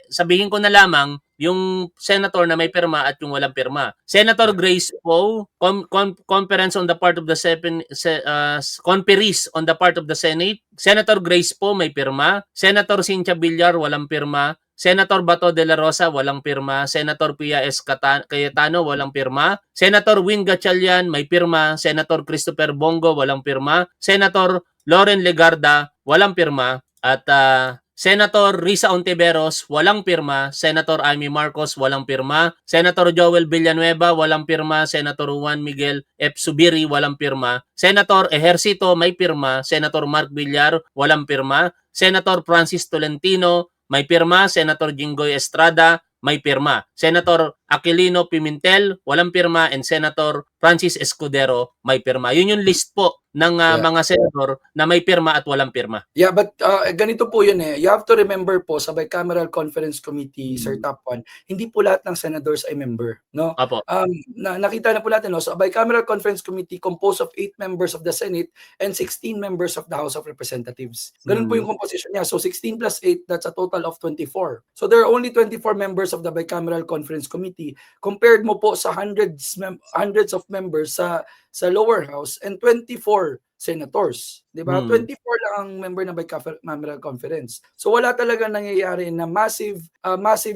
sabihin ko na lamang yung senator na may pirma at yung walang pirma. Senator Grace Poe, conference on the part of the conferees on the part of the Senate. Senator Grace Poe may pirma. Senator Cynthia Villar walang pirma. Senator Bato de la Rosa walang pirma. Senator Pia S. Cayetano walang pirma. Senator Win Gatchalian may pirma. Senator Christopher Bongo walang pirma. Senator Loren Legarda walang pirma. At Senator Risa Ontiveros walang pirma. Senator Amy Marcos walang pirma. Senator Joel Villanueva walang pirma. Senator Juan Miguel F. Subiri walang pirma. Senator Ejercito may pirma. Senator Mark Villar walang pirma. Senator Francis Tolentino may pirma. Senator Jinggoy Estrada may pirma. Senator Aquilino Pimentel walang pirma, and Senator Francis Escudero may pirma. Yun yung list po ng mga senador na may pirma at walang pirma. Yeah, but ganito po yun eh. You have to remember po sa Bicameral Conference Committee, Sir Top 1, hindi po lahat ng senators ay member, no? Apo. Nakita na po natin, no? So a Bicameral Conference Committee composed of 8 members of the Senate and 16 members of the House of Representatives. Ganun po yung composition niya. So 16 plus 8, that's a total of 24. So there are only 24 members of the Bicameral Conference Committee compared mo po sa hundreds of members sa lower house and 24 senators, di ba? 24 lang ang member ng bicameral conference. So wala talaga nangyayari na massive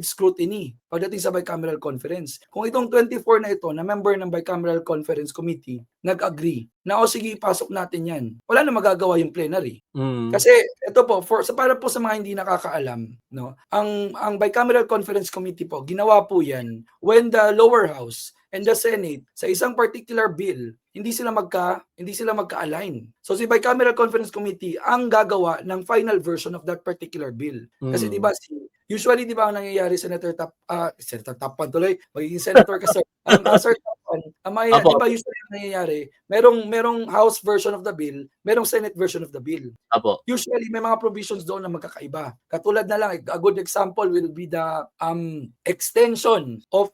scrutiny pagdating sa bicameral conference. Kung itong 24 na ito na member ng bicameral conference committee nag-agree na sige, pasok natin yan, wala na magagawa yung plenary. Kasi ito po, para po sa mga hindi nakakaalam, no, ang bicameral conference committee po, ginawa po yan when the lower house and the Senate sa isang particular bill hindi sila magka-align. So si Bicameral Conference Committee ang gagawa ng final version of that particular bill. Kasi di ba usually di ba ang nangyayari Senator Top 1 tuloy, magiging Senator ka sir. Sir Top 1, ang Opo, Di ba usually ang nangyayari, merong House version of the bill, merong Senate version of the bill. opo. Usually may mga provisions doon na magkakaiba. Katulad na lang, a good example will be the extension of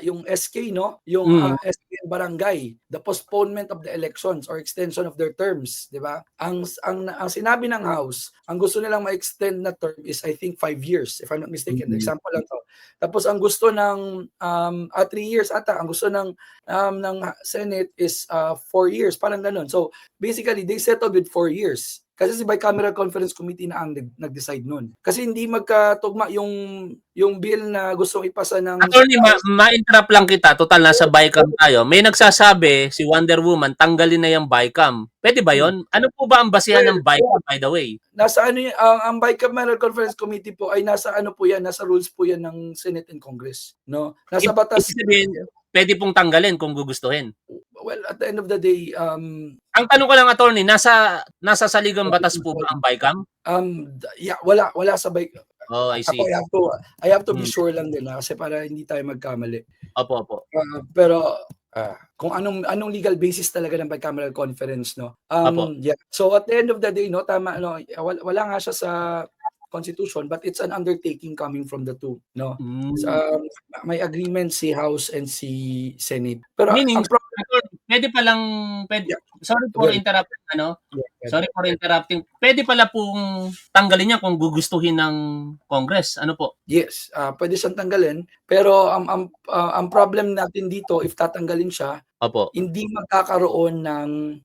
yung SK, no? Yung SK barangay, the postponement of the elections or extension of their terms, di ba? Ang sinabi ng House, ang gusto nilang ma-extend na term is I think 5 years, if I'm not mistaken. Example lang to. Tapos ang gusto ng 3 years ata, ang gusto ng Senate is 4 years, parang ganun. So basically they settled with 4 years. Kasi si Bicameral Conference Committee na ang nag-decide nun. Kasi hindi magkatugma yung bill na gustong ipasa ng Attorney, ma-interrupt lang kita. Total, nasa BICAM tayo. May nagsasabi, si Wonder Woman, tanggalin na yung BICAM. Pwede ba yon? Ano po ba ang basihan ng BICAM, by the way? Nasa ano ang Bicameral Conference Committee po ay nasa ano po yan, nasa rules po yan ng Senate and Congress, no? Nasa batas. Ibig sabihin, pwede pong tanggalin kung gugustuhin. Well, at the end of the day, ang tanong ko lang, attorney, nasa saligang batas po ba ang BICAM? wala sa BICAM. Oh, I see. Ako, I have to be sure lang din kasi para hindi tayo magkamali. Opo. Pero kung anong legal basis talaga ng Bicameral Conference, no? Opo. Yeah. So at the end of the day, no, tama, no, wala nga siya sa Constitution, but it's an undertaking coming from the two, no? May agreement si House and si Senate. Pero Meaning, pwede sorry for interrupting, Sorry for interrupting. Pwede pala pong tanggalin niya kung gugustuhin ng Congress. Ano po? Yes, pwede siyang tanggalin, pero ang problem natin dito, if tatanggalin siya, Opo. hindi magkakaroon ng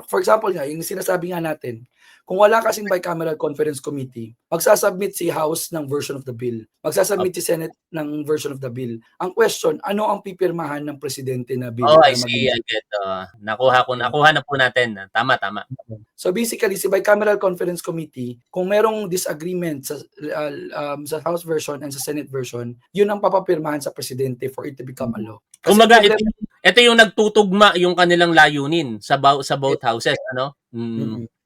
for example nga, yung sinasabi nga natin, kung wala kasing Bicameral Conference Committee, magsasubmit si House ng version of the bill, magsasubmit si Senate ng version of the bill. Ang question, ano ang pipirmahan ng presidente na bill? Oh, I see. I get. Nakuha na po natin. Tama. So basically, si Bicameral Conference Committee, kung merong disagreement sa House version and sa Senate version, yun ang papapirmahan sa presidente for it to become a law. Kumbaga, ito yung nagtutugma yung kanilang layunin sa both houses, ano?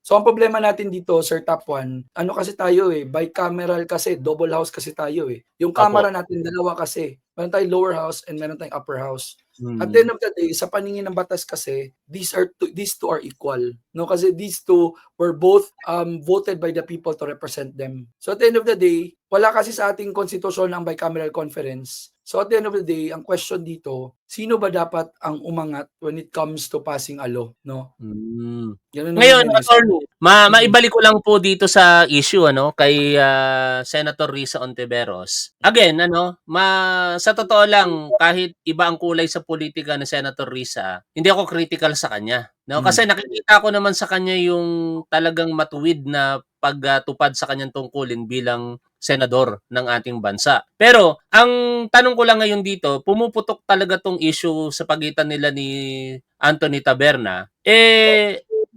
So ang problema natin dito, Sir Top 1, ano kasi tayo bicameral kasi, double house kasi tayo Yung kamara natin, dalawa kasi. Meron tayong lower house and meron tayong upper house. At the end of the day, sa paningin ng batas kasi, these two are equal. No, kasi these two were both voted by the people to represent them. So at the end of the day, wala kasi sa ating konstitusyon ang Bicameral Conference. So at the end of the day, ang question dito, sino ba dapat ang umangat when it comes to passing a law, no? Ngayon, attorney, maibalik ko lang po dito sa issue kay Senator Risa Ontiveros. Again, sa totoo lang, kahit iba ang kulay sa politika ni Senator Risa, hindi ako critical sa kanya. No, kasi nakikita ko naman sa kanya yung talagang matuwid na pagtupad sa kanyang tungkulin bilang senador ng ating bansa. Pero ang tanong ko lang ngayon dito, pumuputok talaga tong issue sa pagitan nila ni Anthony Taberna.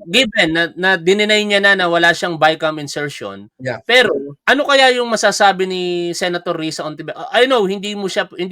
Given na dininay niya na wala siyang BICAM insertion. Yeah. Pero ano kaya yung masasabi ni Senator Risa Ontiveros? I know hindi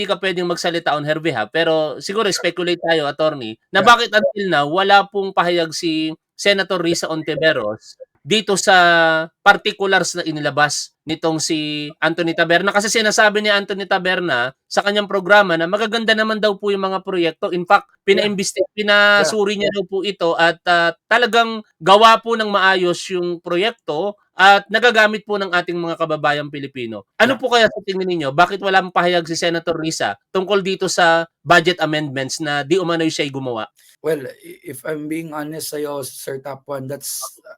ka pwedeng magsalita on her behalf, pero siguro speculate tayo, attorney, na bakit until now wala pong pahayag si Senator Risa Ontiveros dito sa particulars na inilabas nitong si Anthony Taberna. Kasi sinasabi ni Anthony Taberna sa kanyang programa na magaganda naman daw po yung mga proyekto. In fact, pinasuri niya daw po ito at talagang gawa po ng maayos yung proyekto at nagagamit po ng ating mga kababayang Pilipino. Ano po kaya sa tingin ninyo? Bakit walang pahayag si Senator Risa tungkol dito sa budget amendments na di umano'y siya'y gumawa? Well, if I'm being honest sa'yo, Sir Top 1,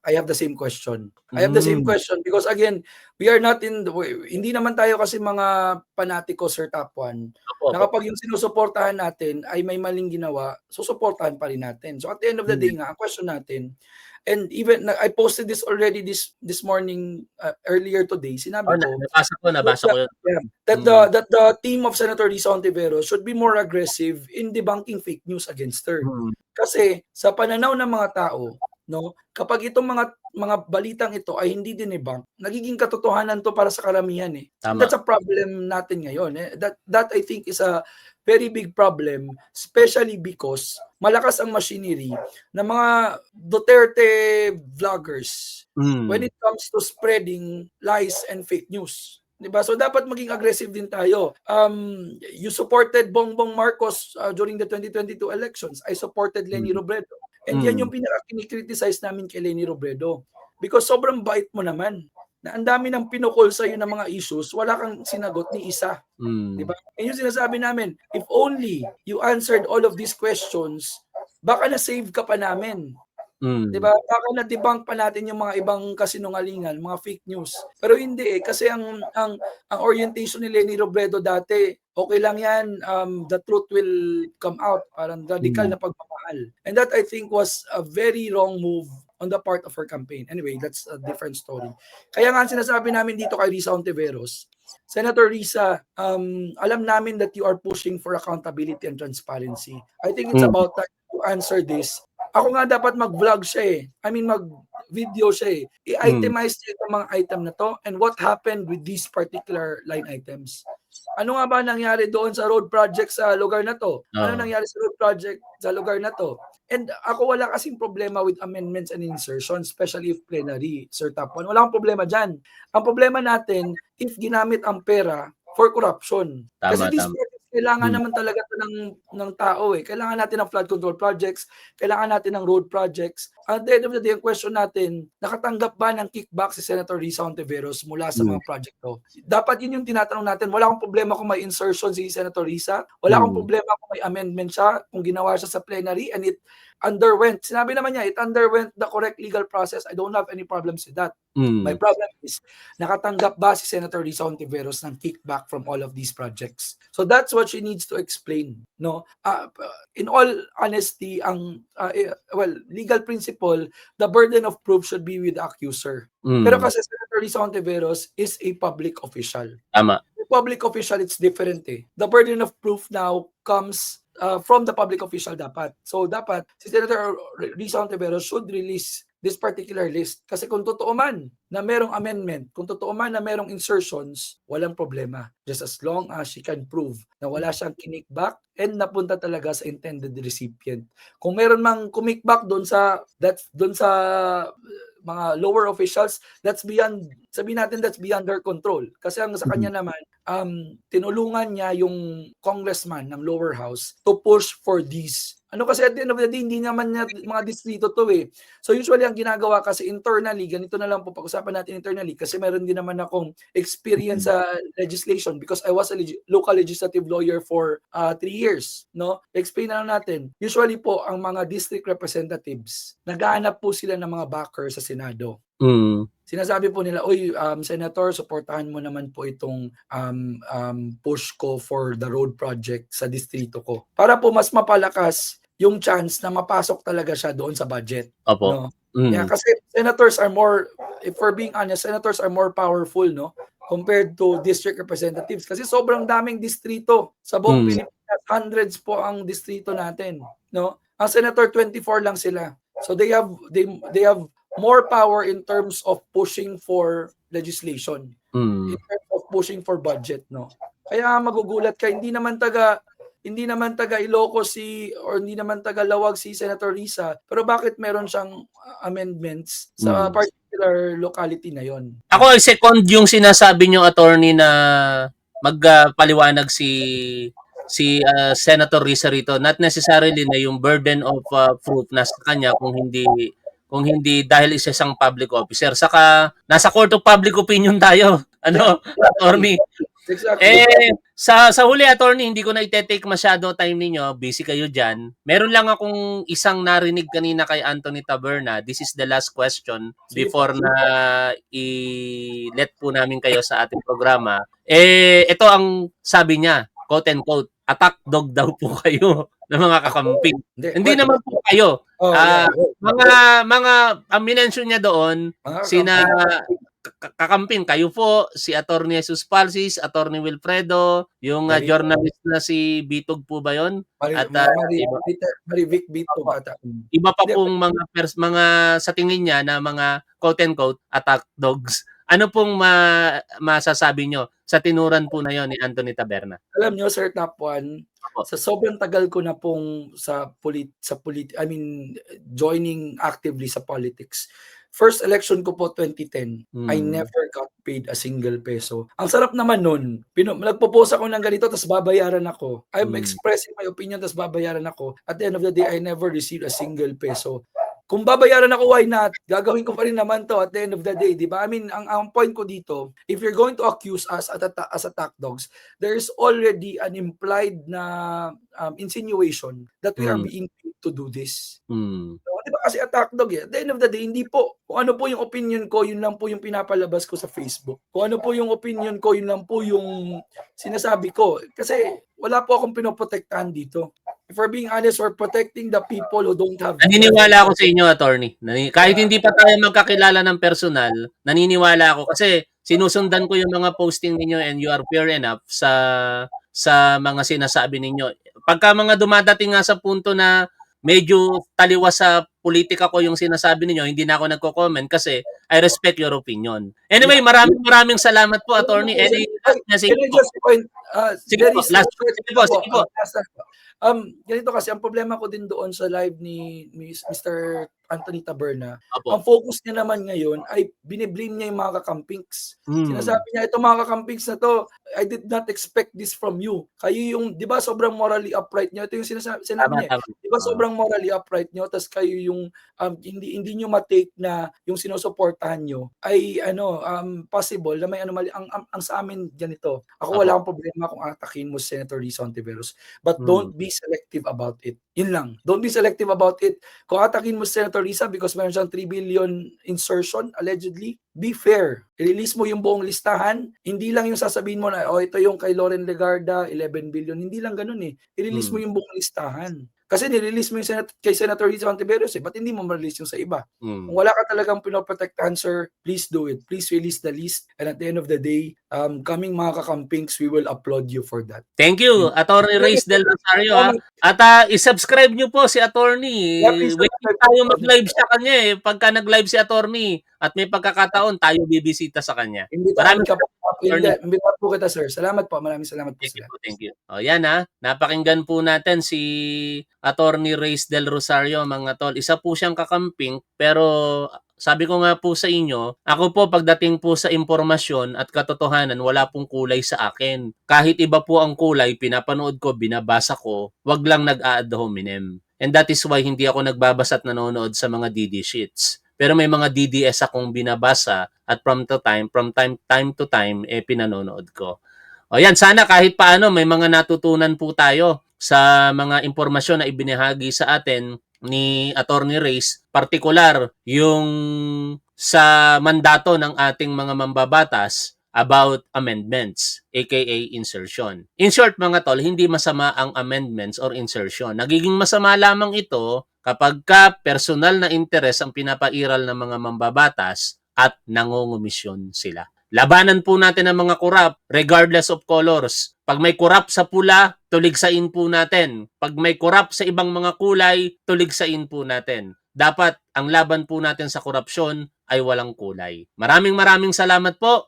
I have the same question. I have the same question because again, we are not hindi naman tayo kasi mga panatiko, Sir Top 1, na kapag yung sinusuportahan natin ay may maling ginawa, susuportahan pa rin natin. So at the end of the day nga, ang question natin, and even I posted this already this morning, earlier today, sinabi ko, nabasa ko yun. That the team of Senator Risa Ontiveros should be more aggressive in debunking fake news against her. Kasi sa pananaw ng mga tao, no, kapag itong mga balitang ito ay hindi dinebunk, nagiging katotohanan to para sa karamihan Tama. That's a problem natin ngayon. That I think is a very big problem, especially because malakas ang machinery ng mga Duterte vloggers when it comes to spreading lies and fake news. Diba? So dapat maging aggressive din tayo. You supported Bongbong Marcos during the 2022 elections. I supported Leni Robredo. And yan yung pinaka-criticize namin kay Leni Robredo. Because sobrang bait mo naman. Na ang dami ng pinukol sa'yo ng mga issues, wala kang sinagot ni isa. Diba? And yung sinasabi namin, if only you answered all of these questions, baka na-save ka pa namin. Diba? Baka na-debunk pa natin yung mga ibang kasinungalingan, mga fake news. Pero hindi kasi ang orientation ni Leni Robredo dati, okay lang yan, the truth will come out, parang radical na pagmamahal. And that I think was a very wrong move on the part of her campaign. Anyway, that's a different story. Kaya nga sinasabi namin dito kay Risa Ontiveros, Senator Risa, alam namin that you are pushing for accountability and transparency. I think it's about time to answer this. Ako nga dapat mag-vlog siya eh. I mean, mag-video siya eh. I-itemize niya itong mga item na to and what happened with these particular line items. Ano nga ba nangyari doon sa road project sa lugar na to? Ano nangyari sa road project sa lugar na to? And ako wala kasing problema with amendments and insertions, especially if plenary, Sir Tapon. Wala akong problema dyan. Ang problema natin, if ginamit ang pera for corruption. Kasi these projects, kailangan naman talaga ng tao eh. Kailangan natin ng flood control projects, kailangan natin ng road projects. At the end of the day, ang question natin, nakatanggap ba ng kickback si Senator Risa Ontiveros mula sa mga project to? Dapat yun yung tinatanong natin. Wala akong problema kung may insertion si Senator Risa. Wala akong problema kung may amendment siya, kung ginawa siya sa plenary and it underwent. Sinabi naman niya, it underwent the correct legal process. I don't have any problems with that. My problem is, nakatanggap ba si Senator Risa Ontiveros ng kickback from all of these projects? So that's what she needs to explain. No, in all honesty, legal principle, the burden of proof should be with the accuser. Pero kasi Senator Risa Ontiveros is a public official. Tama. The public official, it's different eh. The burden of proof now comes from the public official dapat. So dapat si Senator Risa Ontiveros should release this particular list. Kasi kung totoo man na merong amendment, kung totoo man na merong insertions, walang problema. Just as long as she can prove na wala siyang kinikback and napunta talaga sa intended recipient. Kung meron mang kumikback doon sa mga lower officials, that's beyond, sabihin natin that's beyond their control. Kasi ang sa kanya naman, tinulungan niya yung congressman ng lower house to push for these. Ano kasi at the end of the day, hindi naman niya mga distrito to eh. So usually ang ginagawa kasi internally, ganito na lang po pag-usapan natin internally kasi meron din naman akong experience sa legislation because I was a local legislative lawyer for 3 years. No? Explain na lang natin. Usually po ang mga district representatives, naghahanap po sila ng mga backer sa Senado. Sinasabi po nila, oy, Senator, supportahan mo naman po itong push ko for the road project sa distrito ko. Para po mas mapalakas yung chance na mapasok talaga siya doon sa budget. Opo. No? Yeah, kasi senators are more, if we're being honest, senators are more powerful, no? Compared to district representatives. Kasi sobrang daming distrito sa buong Pilipinas. Hundreds po ang distrito natin. No? Ang senator, 24 lang sila. So they have more power in terms of pushing for legislation, in terms of pushing for budget, no. Kaya magugulat ka, hindi naman taga Ilocos or hindi naman taga Lawag si Senator Risa, pero bakit meron siyang amendments sa particular locality na yon? Ako second yung sinasabi niyo, attorney, na magpaliwanag si Senator Risa rito, not necessarily na yung burden of proof nasa kanya kung hindi dahil isa siyang public officer. Saka nasa court of public opinion tayo. Attorney. Exactly. Sa huli, attorney, hindi ko na i-take masyado time ninyo. Busy kayo dyan. Meron lang akong isang narinig kanina kay Anthony Taberna. This is the last question before na i-let po namin kayo sa ating programa. Ito ang sabi niya, quote and quote, attack dog daw po kayo ng mga kakamping. Hindi naman po kayo. Mga ang minention niya doon, sina kakamping, kayo po, si Attorney Jesus Palsis, Attorney Wilfredo, yung journalist na si Bitog po ba yon? At Marivic Bitog ata. Iba pa pong mga sa tingin niya na mga quote and quote attack dogs. Ano pong masasabi nyo sa tinuran po na yon ni Anthony Taberna? Alam nyo, Sir Tapuan, sa sobrang tagal ko na pong joining actively sa politics, first election ko po 2010, I Hmm. never got paid a single peso. Ang sarap naman nun, nagpo-post ako ng ganito tapos babayaran ako. I'm Hmm. expressing my opinion tapos babayaran ako. At the end of the day, I never received a single peso. Kung babayaran ako, why not? Gagawin ko pa rin naman to at the end of the day, di ba? I mean, ang point ko dito, if you're going to accuse us as attack dogs, there's already an implied na insinuation that we are Hmm. being paid to do this. Hmm. So, di ba kasi attack dog eh. At the end of the day, hindi po. Kung ano po yung opinion ko, yun lang po yung pinapalabas ko sa Facebook. Kung ano po yung opinion ko, yun lang po yung sinasabi ko. Kasi wala po akong pinoprotektahan dito. If we're being honest, we're protecting the people who don't have... Naniniwala ako sa inyo, attorney. Kahit hindi pa tayo magkakilala ng personal, naniniwala ako kasi sinusundan ko yung mga posting ninyo and you are fair enough sa mga sinasabi ninyo. Pagka mga dumadating nga sa punto na medyo taliwas sa politika ko yung sinasabi ninyo, hindi na ako nagko-comment kasi I respect your opinion. Anyway, maraming salamat po, attorney. Any last message Can I po? just point, Sige very po, last. short Sige po, sige po. ganito kasi, ang problema ko din doon sa live ni Mr. Anthony Taberna, Opo. ang focus niya naman ngayon ay biniblame niya yung mga kakampings. Sinasabi niya, ito mga kakampings na to, I did not expect this from you. Kayo yung, di ba sobrang morally upright niyo? Ito yung sinabi niya. Di ba sobrang morally upright niyo, tapos kayo yung hindi niyo ma-take na yung sinusuportahan niyo ay possible na may anomaly. Ang sa amin ganito. Ako wala akong problema kung atakin mo si Senator Risa Hontiveros, but don't be selective about it. Yun lang. Don't be selective about it. Kung atakin mo si Senator Risa because meron siyang 3 billion insertion allegedly, be fair. I-release mo yung buong listahan. Hindi lang yung sasabihin mo na, ito yung kay Loren Legarda, 11 billion. Hindi lang ganun eh. I-release mo yung buong listahan. Kasi nirelease mo yung kay Senator Risa Hontiveros eh. Ba't hindi mo ma-release yung sa iba? Kung wala ka talagang pinoprotektahan, sir, please do it. Please release the list. And at the end of the day, kaming mga kakampings, we will applaud you for that. Thank you, Attorney Reyes Del Rosario. At i-subscribe nyo po si Attorney. Waiting tayo mag-live sa kanya eh. Pagka nag-live si Attorney at may pagkakataon, tayo bibisita sa kanya. Maraming Imbitahan po kita, sir. Salamat po. Maraming salamat po sila. Thank you. O yan napakinggan po natin si Attorney Reyes Del Rosario, mga tol. Isa po siyang kakamping, pero sabi ko nga po sa inyo, ako po pagdating po sa impormasyon at katotohanan, wala pong kulay sa akin. Kahit iba po ang kulay, pinapanood ko, binabasa ko, wag lang nag-a-ad hominem. And that is why hindi ako nagbabasa at nanonood sa mga DD sheets. Pero may mga DDS akong binabasa at from time to time pinanonood ko. O yan, sana kahit paano may mga natutunan po tayo sa mga impormasyon na ibinahagi sa atin ni Attorney Reyes, partikular yung sa mandato ng ating mga mambabatas about amendments, aka insertion. In short mga tol, hindi masama ang amendments or insertion. Nagiging masama lamang ito kapag personal na interes ang pinapairal ng mga mambabatas at nangungumisyon sila. Labanan po natin ang mga korap regardless of colors. Pag may korap sa pula, tuligsain po natin. Pag may korap sa ibang mga kulay, tuligsain po natin. Dapat ang laban po natin sa korupsyon ay walang kulay. Maraming salamat po.